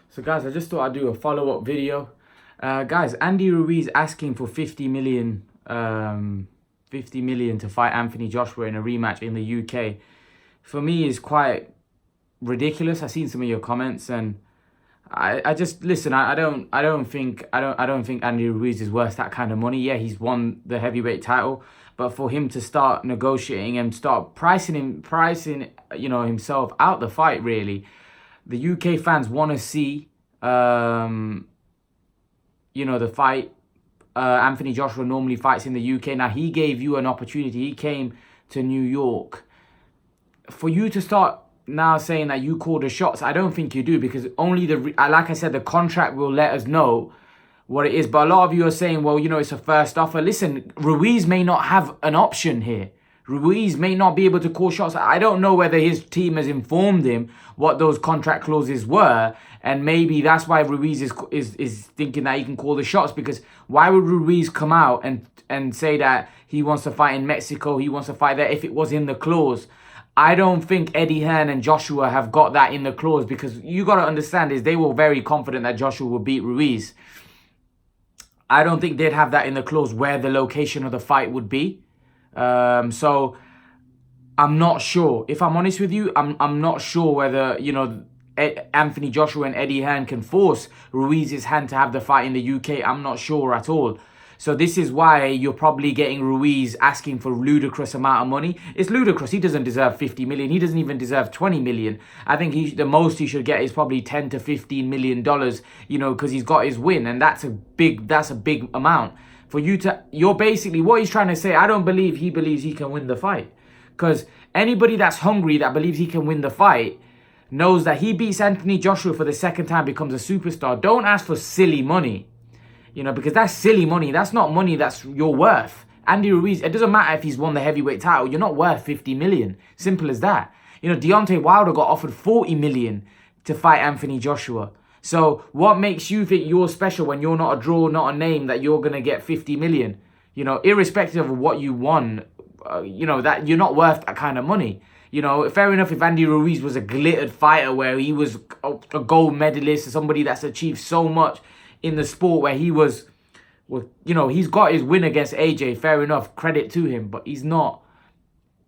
So guys, I just thought I'd do a follow-up video. Guys, Andy Ruiz asking for 50 million, 50 million to fight Anthony Joshua in a rematch in the UK. For me, is quite ridiculous. I've seen some of your comments, and I just listen. I don't think Andy Ruiz is worth that kind of money. Yeah, he's won the heavyweight title, but for him to start negotiating and start pricing himself out the fight, really, the UK fans want to see the fight. Anthony Joshua normally fights in the UK. Now, he gave you an opportunity. He came to New York. For you to start now saying that you call the shots, I don't think you do, because only like I said, the contract will let us know what it is. But a lot of you are saying, well, it's a first offer. Listen, Ruiz may not have an option here. Ruiz may not be able to call shots. I don't know whether his team has informed him what those contract clauses were, and maybe that's why Ruiz is thinking that he can call the shots. Because why would Ruiz come out and say that he wants to fight in Mexico, he wants to fight there, if it was in the clause? I don't think Eddie Hearn and Joshua have got that in the clause, because you got to understand is they were very confident that Joshua would beat Ruiz. I don't think they'd have that in the clause where the location of the fight would be. So I'm not sure. If I'm honest with you, I'm not sure whether, Anthony Joshua and Eddie Hearn can force Ruiz's hand to have the fight in the UK. I'm not sure at all. So this is why you're probably getting Ruiz asking for ludicrous amount of money. It's ludicrous. He doesn't deserve 50 million. He doesn't even deserve 20 million. I think the most he should get is probably 10 to 15 million dollars, because he's got his win, and that's a big amount. For you're basically, what he's trying to say, I don't believe he believes he can win the fight. Because anybody that's hungry, that believes he can win the fight, knows that he beats Anthony Joshua for the second time, becomes a superstar. Don't ask for silly money, because that's silly money. That's not money that's you're worth. Andy Ruiz, it doesn't matter if he's won the heavyweight title, you're not worth 50 million. Simple as that. Deontay Wilder got offered 40 million to fight Anthony Joshua. So what makes you think you're special when you're not a draw, not a name, that you're going to get 50 million? Irrespective of what you won, that you're not worth that kind of money. Fair enough if Andy Ruiz was a glittered fighter where he was a gold medalist, or somebody that's achieved so much in the sport, where he's got his win against AJ, fair enough, credit to him, but he's not,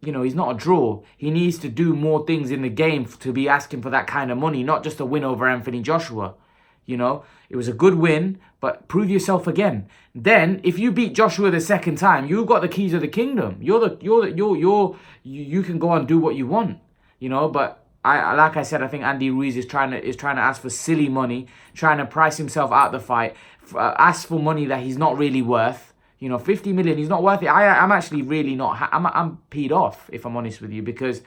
he's not a draw. He needs to do more things in the game to be asking for that kind of money, not just a win over Anthony Joshua. It was a good win, but prove yourself again. Then, if you beat Joshua the second time, you've got the keys of the kingdom. You can go and do what you want, But like I said, I think Andy Ruiz is trying to ask for silly money, trying to price himself out the fight, ask for money that he's not really worth. 50 million, he's not worth it. I'm actually really not. I'm peed off, if I'm honest with you, because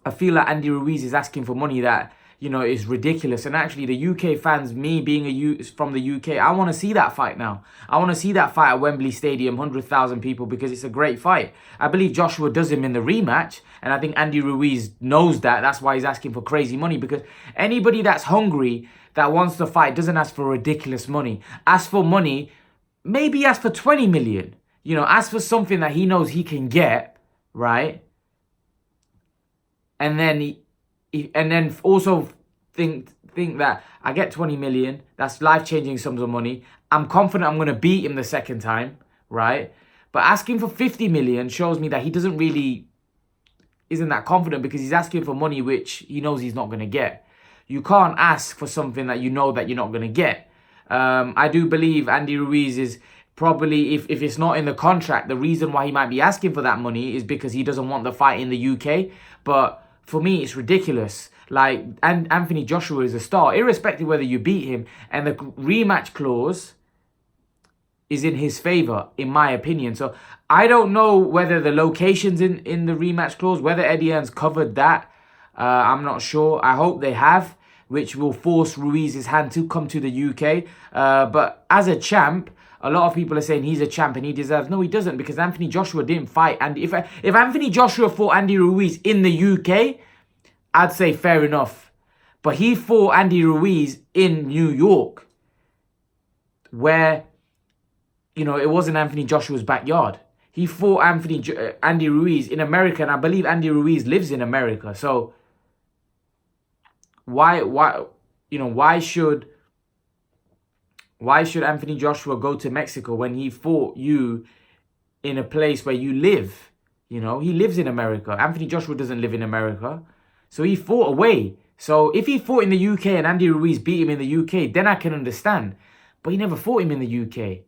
I feel like Andy Ruiz is asking for money that, is ridiculous. And actually, the UK fans, me being from the UK, I want to see that fight now. I want to see that fight at Wembley Stadium, 100,000 people, because it's a great fight. I believe Joshua does him in the rematch, and I think Andy Ruiz knows that. That's why he's asking for crazy money, because anybody that's hungry, that wants to fight, doesn't ask for ridiculous money. Ask for money, maybe ask for 20 million. Ask for something that he knows he can get, right? And then also think that I get 20 million, that's life-changing sums of money. I'm confident I'm going to beat him the second time, right? But asking for 50 million shows me that he isn't that confident, because he's asking for money which he knows he's not going to get. You can't ask for something that you know that you're not going to get. I do believe Andy Ruiz is probably, if it's not in the contract, the reason why he might be asking for that money is because he doesn't want the fight in the UK. But for me, it's ridiculous. Like, Anthony Joshua is a star, irrespective whether you beat him. And the rematch clause is in his favor, in my opinion. So I don't know whether the location's in the rematch clause, whether Eddie Hearn's covered that. I'm not sure. I hope they have, which will force Ruiz's hand to come to the UK. But as a champ, a lot of people are saying he's a champ and he deserves. No, he doesn't, because Anthony Joshua didn't fight. And if Anthony Joshua fought Andy Ruiz in the UK, I'd say fair enough. But he fought Andy Ruiz in New York, where, it wasn't Anthony Joshua's backyard. He fought Andy Ruiz in America, and I believe Andy Ruiz lives in America. So why you know, why should Anthony Joshua go to Mexico when he fought you in a place where you live? You know, he lives in America. Anthony Joshua doesn't live in America. So he fought away. So if he fought in the UK and Andy Ruiz beat him in the UK, then I can understand. But he never fought him in the UK.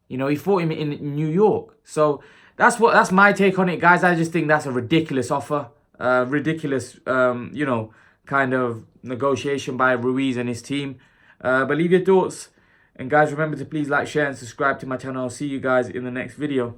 You know, he fought him in New York. So that's my take on it, guys. I just think that's a ridiculous offer. Ridiculous, you know, kind of negotiation by Ruiz and his team. But leave your thoughts. And guys, remember to please like, share, and subscribe to my channel. I'll see you guys in the next video.